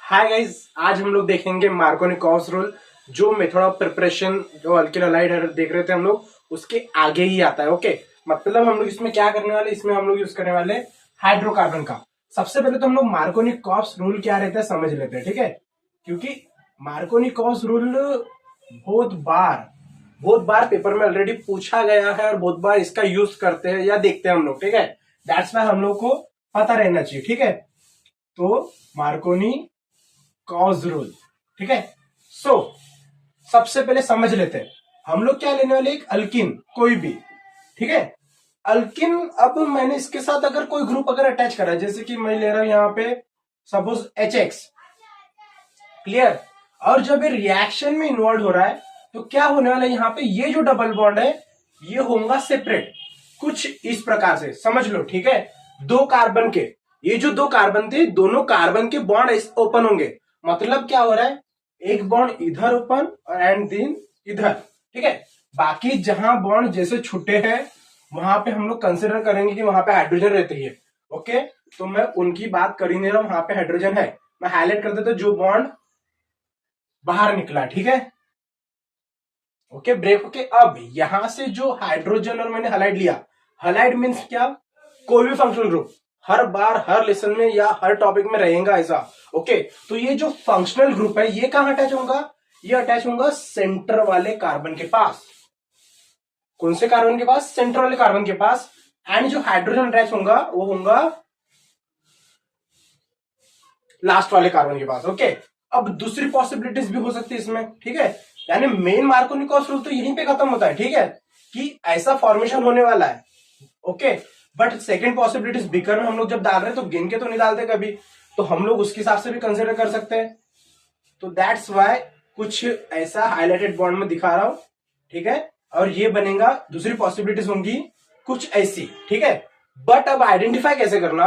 Hi guys, आज हम लोग देखेंगे मार्कोनिकॉव्स रूल। जो मेथड ऑफ प्रिपरेशन जो अल्किल हलाइड देख रहे थे हम लोग, उसके आगे ही आता है। ओके, मतलब हम लोग इसमें क्या करने वाले, इसमें हम लोग यूज करने वाले हाइड्रोकार्बन का। सबसे पहले तो हम लोग मार्कोनिकॉव्स रूल क्या रहता है समझ लेते हैं, ठीक है। क्योंकि मार्कोनिकॉव्स रूल बहुत बार पेपर में ऑलरेडी पूछा गया है और बहुत बार इसका यूज करते हैं या देखते हैं हम लोग, ठीक है। दैट्स वाई हम लोग को पता रहना चाहिए, ठीक है। तो मार्कोनी कॉज रूल, ठीक है। सो सबसे पहले समझ लेते हैं हम लोग क्या लेने वाले, एक अल्किन कोई भी, ठीक है। अल्किन, अब मैंने इसके साथ अगर कोई ग्रुप अगर अटैच करा है, जैसे कि मैं ले रहा हूं यहाँ पे सपोज HX, क्लियर। और जब ये रिएक्शन में इन्वॉल्व हो रहा है तो क्या होने वाला है, यहाँ पे ये जो डबल बॉन्ड है ये होगा सेपरेट, कुछ इस प्रकार से समझ लो, ठीक है। दो कार्बन के, ये जो दो कार्बन थे दोनों कार्बन के बॉन्ड ओपन होंगे। मतलब क्या हो रहा है, एक बॉन्ड इधर ओपन और एंड देन इधर, ठीक है। बाकी जहां बॉन्ड जैसे छुट्टे हैं वहां पे हम लोग कंसिडर करेंगे कि वहां पे हाइड्रोजन रहती है। ओके, तो मैं उनकी बात कर ही नहीं रहा हूं, वहां पे हाइड्रोजन है। मैं हाईलाइट कर देता जो बॉन्ड बाहर निकला, ठीक है। ओके, ब्रेक होके अब यहां से जो हाइड्रोजन और मैंने हलाइड लिया, हलाइड मीन्स क्या, कोई भी फंक्शनल ग्रुप हर बार हर लेसन में या हर टॉपिक में रहेगा ऐसा। ओके, तो ये जो फंक्शनल ग्रुप है ये कहां अटैच होगा, ये अटैच होगा सेंटर वाले कार्बन के पास। कौन से कार्बन के पास, सेंटर वाले कार्बन के पास। एंड जो हाइड्रोजन अटैच होगा वो होगा लास्ट वाले कार्बन के पास। ओके, अब दूसरी पॉसिबिलिटीज भी हो सकती है इसमें, ठीक है। यानी मेन मार्कोनिकॉस रूल तो यहीं पे खत्म होता है, ठीक है, कि ऐसा फॉर्मेशन होने वाला है। Okay, but second possibilities beaker में हम लोग जब डाल रहे हैं तो गिन के तो नहीं डालते कभी, तो हम लोग उसके हिसाब से भी कंसिडर कर सकते हैं। तो दैट्स वाई कुछ ऐसा हाईलाइटेड बॉन्ड में दिखा रहा हूं, ठीक है। और ये बनेगा, दूसरी पॉसिबिलिटीज होंगी कुछ ऐसी, ठीक है। बट अब आइडेंटिफाई कैसे करना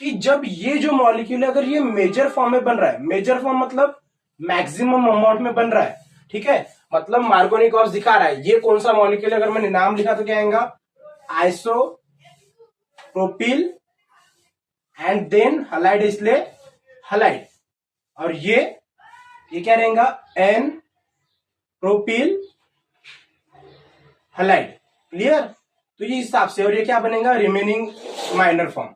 कि जब ये जो मॉलिक्यूल है अगर ये मेजर फॉर्म में बन रहा है, मेजर फॉर्म मतलब मैक्सिमम अमाउंट में बन रहा है, ठीक है। मतलब मार्कोनिकॉस दिखा रहा है ये कौन सा मॉलिक्यूल है, अगर मैंने नाम लिखा तो क्या आएगा, isopropyl and then halide, इसलिए हलाइड। और ये क्या रहेगा, एन प्रोपिल हलाइड, क्लियर। तो ये हिसाब से, और ये क्या बनेगा, रिमेनिंग माइनर फॉर्म।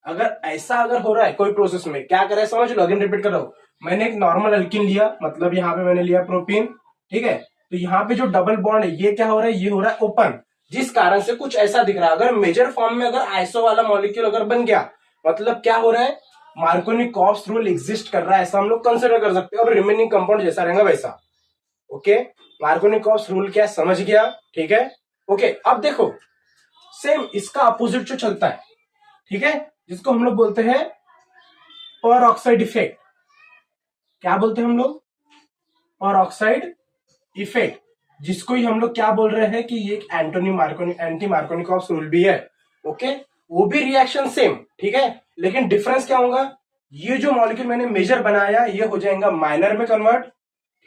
अगर ऐसा अगर हो रहा है कोई प्रोसेस में, क्या कर रहा है समझ लो, अगेन रिपीट कर रहा हूं। मैंने एक नॉर्मल अल्किन लिया, मतलब यहाँ पे मैंने लिया प्रोपीन, ठीक है। तो यहाँ पे जो डबल बॉन्ड है ये क्या हो रहा है, ये हो रहा है ओपन, जिस कारण से कुछ ऐसा दिख रहा है। अगर मेजर फॉर्म में अगर आइसो वाला मॉलिक्यूल अगर बन गया, मतलब क्या हो रहा है, मार्कोनिकॉव्स रूल एग्जिस्ट कर रहा है, ऐसा हम लोग कंसिडर कर सकते हैं। और रिमेनिंग कंपाउंड जैसा रहेगा वैसा। ओके, मार्कोनिकॉव्स रूल क्या समझ गया, ठीक है। ओके, अब देखो सेम इसका अपोजिट जो चलता है, ठीक है, जिसको हम लोग बोलते हैं पर ऑक्साइड इफेक्ट। क्या बोलते हैं हम लोग, पर ऑक्साइड इफेक्ट, जिसको ही हम लोग क्या बोल रहे हैं कि ये एंटी मार्कोनिकॉव्स रूल भी है। ओके, वो भी रिएक्शन सेम, ठीक है, लेकिन डिफरेंस क्या होगा, ये जो मॉलिक्यूल मैंने मेजर बनाया ये हो जाएगा माइनर में कन्वर्ट,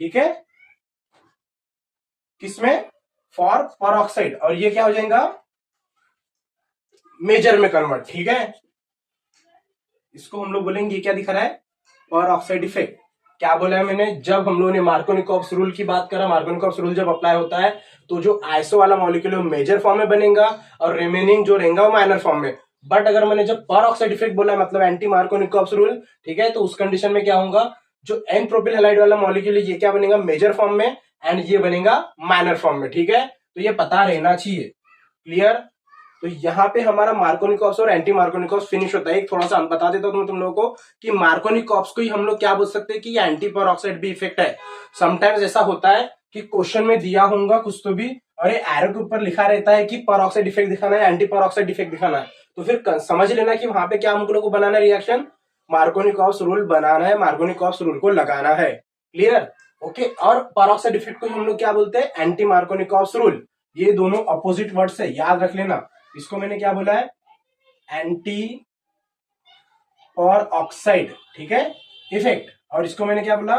ठीक है, किसमें, फॉर पर ऑक्साइड। और ये क्या हो जाएगा, मेजर में कन्वर्ट, ठीक है। इसको हम लोग बोलेंगे क्या दिख रहा है, पर ऑक्साइड इफेक्ट। क्या बोला है मैंने, जब हम लोगों ने मार्कोनिकॉव्स रूल की बात करा, मार्कोनिकॉव्स रूल जब अप्लाई होता है तो जो आइसो वाला मॉलिक्यूल मेजर फॉर्म में बनेगा और रिमेनिंग जो रहेगा वो माइनर फॉर्म में। बट अगर मैंने जब पर ऑक्साइड इफेक्ट बोला, मतलब एंटी मार्कोनिकॉव्स रूल, ठीक है, तो उस कंडीशन में क्या होगा, जो एन प्रोपिल हैलाइड वाला मॉलिक्यूल है ये क्या बनेगा, मेजर फॉर्म में, एंड ये बनेगा माइनर फॉर्म में, ठीक है। तो ये पता रहना चाहिए, क्लियर। तो यहाँ पे हमारा मार्कोनिकॉप्स और एंटी मार्कोनिकॉप्स फिनिश होता है। एक थोड़ा सा बता देता हूँ तुम लोगों को कि मार्कोनिकॉप्स को ही हम लोग क्या बोल सकते हैं कि एंटी पर ऑक्साइड भी इफेक्ट है। समटाइम्स ऐसा होता है कि क्वेश्चन में दिया होगा कुछ तो भी, और ये एरो के ऊपर लिखा रहता है कि पर ऑक्साइड इफेक्ट दिखाना है, एंटी पर ऑक्साइड इफेक्ट दिखाना है। तो फिर समझ लेना कि वहां पे क्या हम लोग को बनाना है, रिएक्शन मार्कोनिकॉप्स रूल बनाना है, मार्कोनिकॉप्स रूल को लगाना है, क्लियर। ओके, और पर ऑक्साइड इफेक्ट को हम लोग क्या बोलते हैं, एंटी मार्कोनिकॉप्स रूल। ये दोनों अपोजिट वर्ड्स है, याद रख लेना। इसको मैंने क्या बोला है, एंटी और ऑक्साइड, ठीक है, इफेक्ट। और इसको मैंने क्या बोला,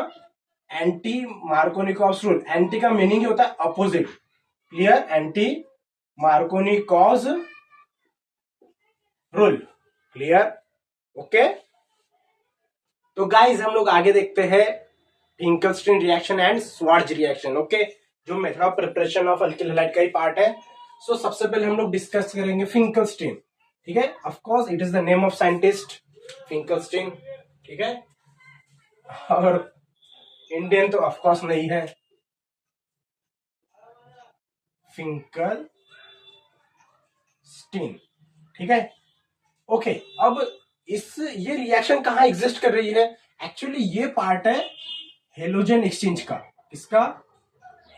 एंटी मार्कोनिकॉव्स रूल। एंटी का मीनिंग ही होता है opposite, clear, anti Markovnikov's rule, clear. Okay, तो गाइज हम लोग आगे देखते हैं Finkelstein reaction and Swarts reaction. Okay, जो method of preparation of alkyl halide का ही पार्ट है। सो सबसे पहले हम लोग डिस्कस करेंगे फिंकलस्टीन। ठीक है, of course it is the name of scientist Finkelstein. ठीक है, और इंडियन तो ऑफ कोर्स नहीं है, फिंकलस्टीन। ठीक है, ओके। अब ये रिएक्शन कहां एग्जिस्ट कर रही है? एक्चुअली ये पार्ट है हेलोजन एक्सचेंज का। इसका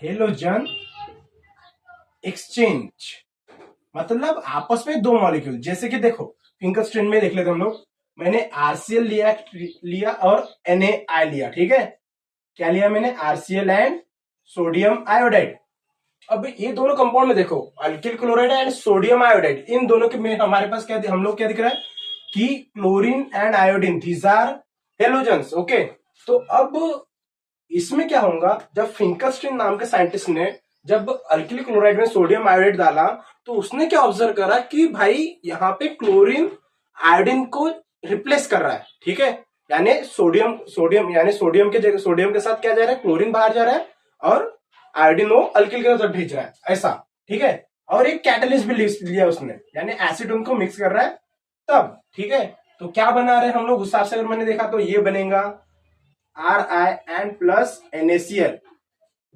हेलोजन एक्सचेंज मतलब आपस में दो मॉलिक्यूल, जैसे कि देखो फिंकलस्टीन में देख लेते हम लोग। मैंने आरसीएल लिया और NaI लिया। ठीक है, क्या लिया मैंने? RCl and sodium iodide. अब ये दोनों कंपाउंड में देखो, alkyl chloride and sodium iodide, इन दोनों के में हमारे पास क्या, हम लोग क्या दिख रहा है कि chlorine and iodine, these are halogens. Okay, तो अब इसमें क्या होगा, जब फिंकलस्टीन नाम के साइंटिस्ट ने जब अल्किल क्लोराइड में सोडियम आयोडाइड डाला, तो उसने क्या ऑब्जर्व करा कि भाई यहाँ पे क्लोरीन आयोडीन को रिप्लेस कर रहा है। ठीक है, यानी सोडियम के जगह, सोडियम के साथ क्या जा रहा है, क्लोरीन बाहर जा रहा है और आयोडीन वो अल्किल की तरफ भेज रहा है, ऐसा। ठीक है, और एक कैटलिस्ट भी लिया उसने, यानी एसिड उनको मिक्स कर रहा है तब। ठीक है, तो क्या बना रहे हम लोग उस हिसाब से अगर मैंने देखा तो ये बनेगा RiN प्लस NaCl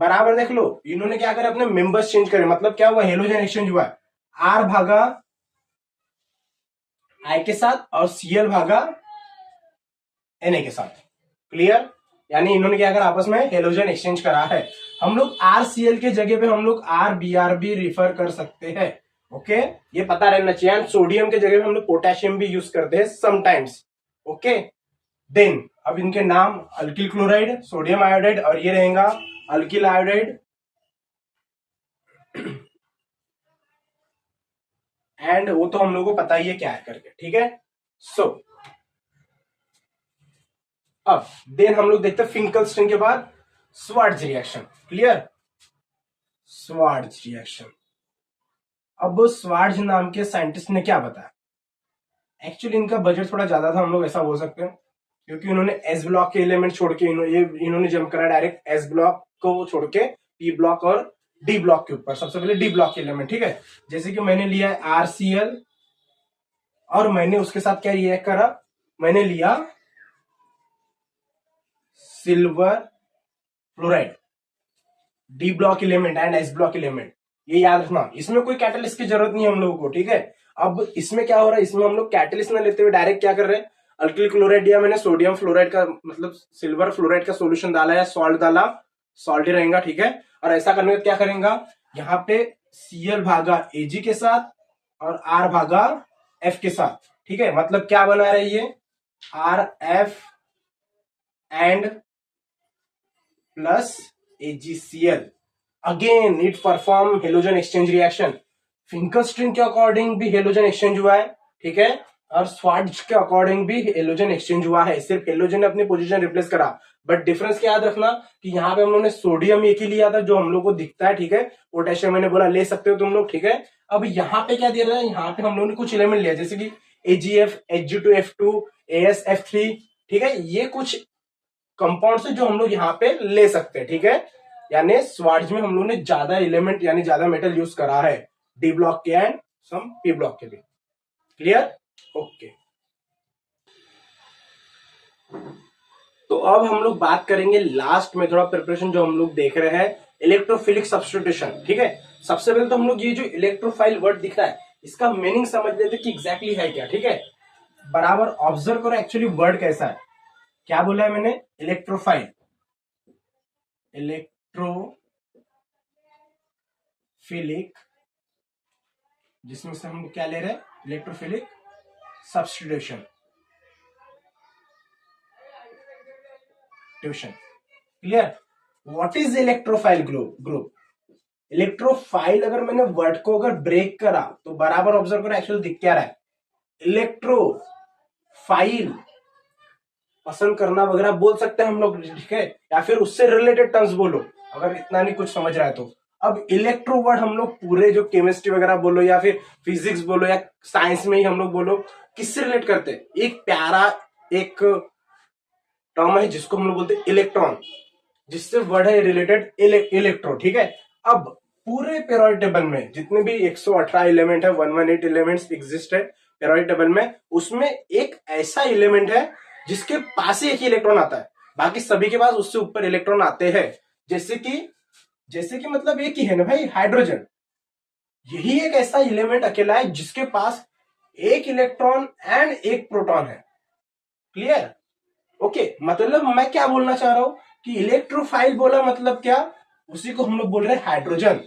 बराबर। देख लो इन्होंने क्या करे, अपने मेंबर्स चेंज करे, मतलब क्या हुआ, हेलोजन एक्सचेंज हुआ है R भागा I के साथ और Cl भागा Na के साथ। क्लियर? यानी इन्होंने क्या करा, आपस में हेलोजन एक्सचेंज करा है। हम लोग RCl के जगह पे हम लोग RBr भी रिफर कर सकते हैं। ओके, ये पता रहना चाहिए। सोडियम के जगह पे हम लोग पोटेशियम भी यूज करते हैं समटाइम्स। ओके, देन अब इनके नाम अल्किल क्लोराइड, सोडियम आयोडाइड, और ये रहेगा अल्किल आयोडाइड एंड वो तो हम लोगों को पता ही है क्या है करके। ठीक है, सो अब देन हम लोग देखते हैं फिंकलस्टीन के बाद स्वार्ज रिएक्शन। क्लियर? स्वार्ज रिएक्शन। अब स्वार्ज नाम के साइंटिस्ट ने क्या बताया, एक्चुअली इनका बजट थोड़ा ज्यादा था, हम लोग ऐसा बोल सकते हैं, क्योंकि उन्होंने एस ब्लॉक के एलिमेंट छोड़ के इन्होंने जंप करा डायरेक्ट एस ब्लॉक को छोड़ के पी ब्लॉक और डी ब्लॉक के ऊपर। सबसे पहले डी ब्लॉक के एलिमेंट। ठीक है, जैसे कि मैंने लिया है RCl और मैंने उसके साथ क्या रिएक्ट करा, मैंने लिया silver fluoride, D block element and S block element. ये याद रखना, इसमें कोई कैटलिस्ट की जरूरत नहीं है हम लोगों को। ठीक है, अब इसमें क्या हो रहा है, इसमें हम लोग कैटलिस्ट ना लेते हुए डायरेक्ट क्या कर रहे हैं, अल्किल क्लोराइड या मैंने सोडियम फ्लोराइड का मतलब सिल्वर फ्लोराइड का सोल्यूशन डाला या सॉल्ट डाला, सॉल्ट ही रहेगा। ठीक है, और ऐसा करने का क्या करेंगे, यहाँ पे Cl भागा Ag के साथ और R भागा F के साथ। ठीक है, मतलब क्या बना रही है, RF and plus AgCl। Again it perform halogen exchange reaction. Finkelstein के अकॉर्डिंग भी हेलोजन एक्सचेंज हुआ है। ठीक है, और स्वार्ज के अकॉर्डिंग भी हेलोजन एक्सचेंज हुआ है, सिर्फ हेलोजन ने अपनी पोजीशन रिप्लेस करा। बट डिफरेंस क्या याद रखना कि यहाँ पे हम लोगों ने सोडियम एक ही लिया था जो हम लोग को दिखता है। ठीक है, पोटेशियम मैंने बोला ले सकते हो तुम लोग। ठीक है, अब यहाँ पे क्या दे रहा है, यहाँ पे हम लोगों ने कुछ एलिमेंट लिया, जैसे कि AgF, Hg2F2, AsF3। ठीक है, ये कुछ कंपाउंड से जो हम लोग यहाँ पे ले सकते हैं। ठीक है, यानी स्वार्ज में हम लोगों ने ज्यादा एलिमेंट यानी ज्यादा मेटल यूज करा है, डी ब्लॉक के एंड सम पी ब्लॉक के भी। क्लियर? ओके, तो अब हम लोग बात करेंगे लास्ट मेथड ऑफ प्रिपरेशन जो हम लोग देख रहे हैं, इलेक्ट्रोफिलिक सब्स्टिट्यूशन। ठीक है, सबसे पहले तो हम लोग ये जो इलेक्ट्रोफाइल वर्ड दिख रहा है इसका मीनिंग समझ लेते कि एग्जैक्टली है क्या। ठीक है, बराबर ऑब्जर्व करो एक्चुअली वर्ड कैसा है। क्या बोला है मैंने, इलेक्ट्रोफाइल, इलेक्ट्रोफिलिक, जिसमें से हम क्या ले रहे हैं, electrophilic substitution. Clear? What is electrophile group? Electrophile अगर मैंने वर्ड को अगर ब्रेक करा तो बराबर ऑब्जर्व करो एक्चुअली दिख क्या रहा है, इलेक्ट्रोफाइल पसंद करना वगैरह बोल सकते हैं हम लोग। ठीक है, या फिर उससे रिलेटेड टर्म्स बोलो अगर इतना नहीं कुछ समझ रहा है तो। अब इलेक्ट्रो वर्ड हम लोग पूरे जो केमिस्ट्री वगैरह बोलो या फिर फिजिक्स बोलो या साइंस में ही हम लोग बोलो, किससे रिलेट करते हैं, एक प्यारा एक टर्म है जिसको हम लोग बोलते हैं इलेक्ट्रॉन, जिससे वर्ड है रिलेटेड इलेक्ट्रो, ठीक है। अब पूरे पेरियोडिक टेबल में जितने भी 118 एलिमेंट है, 118 एलिमेंट्स एग्जिस्ट है पेरियोडिक टेबल में, उसमें एक ऐसा एलिमेंट है जिसके पास ही एक इलेक्ट्रॉन आता है, बाकी सभी के पास उससे ऊपर इलेक्ट्रॉन आते हैं। जैसे कि मतलब एक ही है ना भाई, हाइड्रोजन। यही एक ऐसा एलिमेंट अकेला है जिसके पास एक इलेक्ट्रॉन एंड एक प्रोटॉन है। क्लियर? ओके, मतलब मैं क्या बोलना चाह रहा हूं कि इलेक्ट्रोफाइल बोला मतलब क्या, उसी को हम लोग बोल रहे हैं हाइड्रोजन।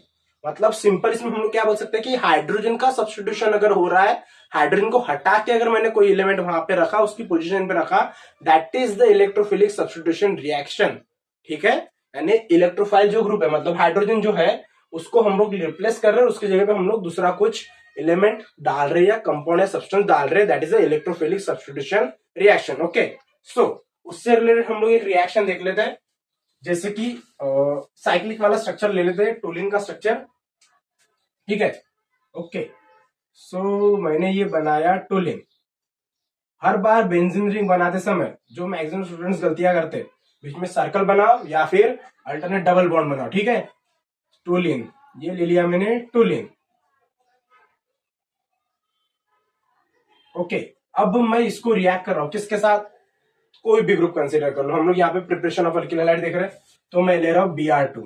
मतलब सिंपल इसमें हम लोग क्या बोल सकते हैं कि हाइड्रोजन का सब्स्टिट्यूशन अगर हो रहा है, हाइड्रोजन को हटा के अगर मैंने कोई एलिमेंट वहां पे रखा, उसकी पोजीशन पे रखा, that is the electrophilic substitution reaction. ठीक है, यानी इलेक्ट्रोफाइल जो ग्रुप है, मतलब हाइड्रोजन जो है उसको हम लोग रिप्लेस कर रहे हैं, उसकी जगह पे हम लोग दूसरा कुछ एलिमेंट डाल रहे हैं या कंपाउंड या सब्सटेंस डाल रहे हैं, that is the electrophilic substitution reaction. Okay, so उससे रिलेटेड हम लोग एक रिएक्शन देख लेते हैं, जैसे कि साइक्लिक वाला स्ट्रक्चर ले लेते हैं, टोलिन का स्ट्रक्चर। ठीक है, ओके, सो मैंने ये बनाया टोलिन। हर बार बेंजीन रिंग बनाते समय जो मैक्सिमम स्टूडेंट्स गलतियां करते हैं, बीच में सर्कल बनाओ या फिर अल्टरनेट डबल बॉन्ड बनाओ। ठीक है, टोलिन ये ले लिया मैंने, टोलिन। ओके, अब मैं इसको रिएक्ट कर रहा हूं किसके साथ, कोई भी ग्रुप कंसीडर कर लो। हम लोग यहाँ पे प्रिपरेशन ऑफ अल्किल हैलाइड देख रहे हैं, तो मैं ले रहा हूं Br2।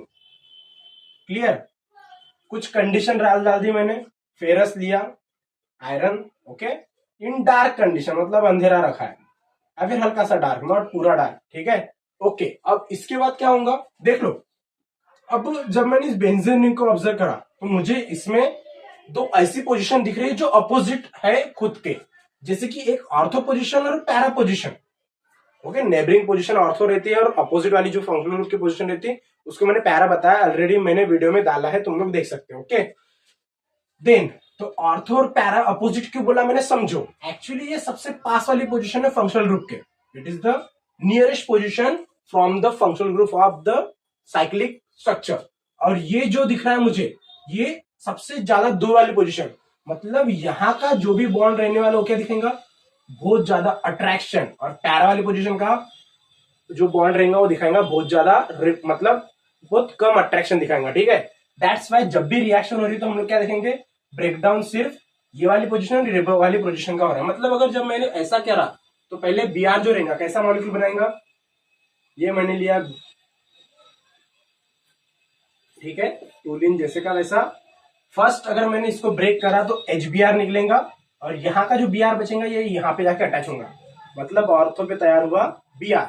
क्लियर? कुछ कंडीशन डाल दी मैंने, फेरस लिया, आयरन, ओके, इन डार्क कंडीशन, मतलब अंधेरा रखा है या फिर हल्का सा डार्क, नॉट पूरा डार्क। ठीक है, ओके, अब इसके बाद क्या होगा देख लो। अब जब मैंने इस बेंजीन रिंग को ऑब्जर्व करा तो मुझे इसमें दो ऐसी पोजीशन दिख रही है जो अपोजिट है खुद के, जैसे कि एक ऑर्थो पोजीशन और para position. Okay, neighbouring position ortho रहती है और अपोजिट वाली जो फंक्शनल ग्रुप की पोजीशन रहती है उसको मैंने पैरा बताया, ऑलरेडी मैंने वीडियो में डाला है, तुम लोग देख सकते हो। ओके, देन तो ऑर्थो और पैरा अपोजिट क्यों बोला मैंने, समझो। एक्चुअली ये सबसे पास वाली पोजीशन है फंक्शनल ग्रुप के, it is the nearest position from the functional group of the cyclic structure. और ये जो दिख रहा है मुझे, ये सबसे ज्यादा दूर वाली पोजीशन, मतलब यहां का जो भी बॉन्ड रहने वाला वो क्या दिखेगा, बहुत ज्यादा अट्रैक्शन। और पैरा वाली पोजीशन का जो बॉन्ड रहेगा वो दिखाएगा बहुत ज्यादा, मतलब बहुत कम अट्रैक्शन दिखाएगा। ठीक है, दैट्स वाई जब भी रिएक्शन हो रही है तो हम लोग क्या देखेंगे, ब्रेकडाउन सिर्फ ये वाली पोजीशन और वाली पोजीशन का हो रहा है। मतलब अगर जब मैंने ऐसा करा तो पहले Br जो रहेगा कैसा मॉलिक्यूल बनाएगा, ये मैंने लिया, ठीक है, टोलिन जैसे का वैसा। फर्स्ट अगर मैंने इसको ब्रेक करा तो HBr निकलेगा और यहाँ का जो Br बचेगा ये यहाँ पे जाके अटैच होगा, मतलब ऑर्थो पे तैयार हुआ Br।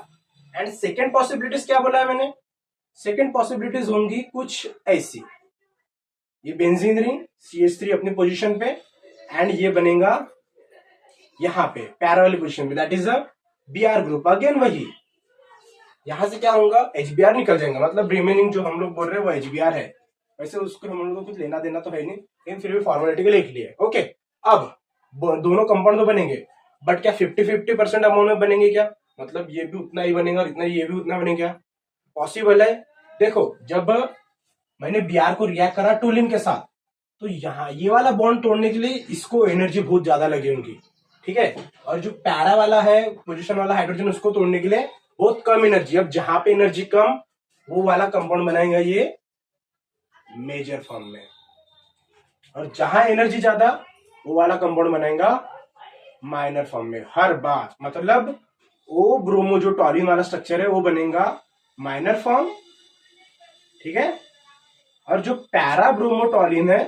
एंड सेकेंड पॉसिबिलिटीज क्या बोला है मैंने, सेकेंड पॉसिबिलिटीज होंगी कुछ ऐसी, ये बेंजीन रिंग CH3 अपनी पोजीशन पे, एंड ये बनेगा यहाँ पे पैरेलल पोजीशन पे, that is a Br group. Again वही, यहां से क्या होगा, HBr निकल जाएगा, मतलब रिमेनिंग जो हम लोग बोल रहे हैं वो HBr है। वैसे उसको हम लोग को कुछ लेना देना तो है नहीं, लेकिन फिर भी फॉर्मेलिटी के लिख लिए। ओके, अब दोनों कंपाउंड तो बनेंगे, बट क्या 50-50% अमाउंट में बनेंगे क्या, मतलब ये भी उतना ही बनेगा और इतना ये भी उतना बनेगा, पॉसिबल है। देखो जब मैंने Br को रिएक्ट करा टोलिन के साथ, तो यहाँ ये वाला बॉन्ड तोड़ने के लिए इसको एनर्जी बहुत ज्यादा लगी उनकी। ठीक है, और जो पैरा वाला है पोजीशन वाला हाइड्रोजन, उसको तोड़ने के लिए बहुत कम एनर्जी। अब जहां पे एनर्जी कम, वो वाला कंपाउंड बनाएगा ये मेजर फॉर्म में, और जहां एनर्जी ज्यादा वो वाला कंपाउंड बनाएगा माइनर फॉर्म में हर बार। मतलब वो ब्रोमो जो टॉलिन वाला स्ट्रक्चर है वो बनेगा माइनर फॉर्म, ठीक है, और जो पैरा ब्रोमोटॉलिन है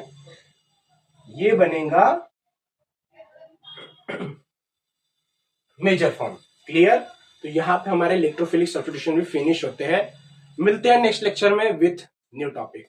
ये बनेगा मेजर फॉर्म। क्लियर? तो यहां पे हमारे इलेक्ट्रोफिलिक सब्स्टिट्यूशन भी फिनिश होते हैं। मिलते हैं नेक्स्ट लेक्चर में विथ न्यू टॉपिक।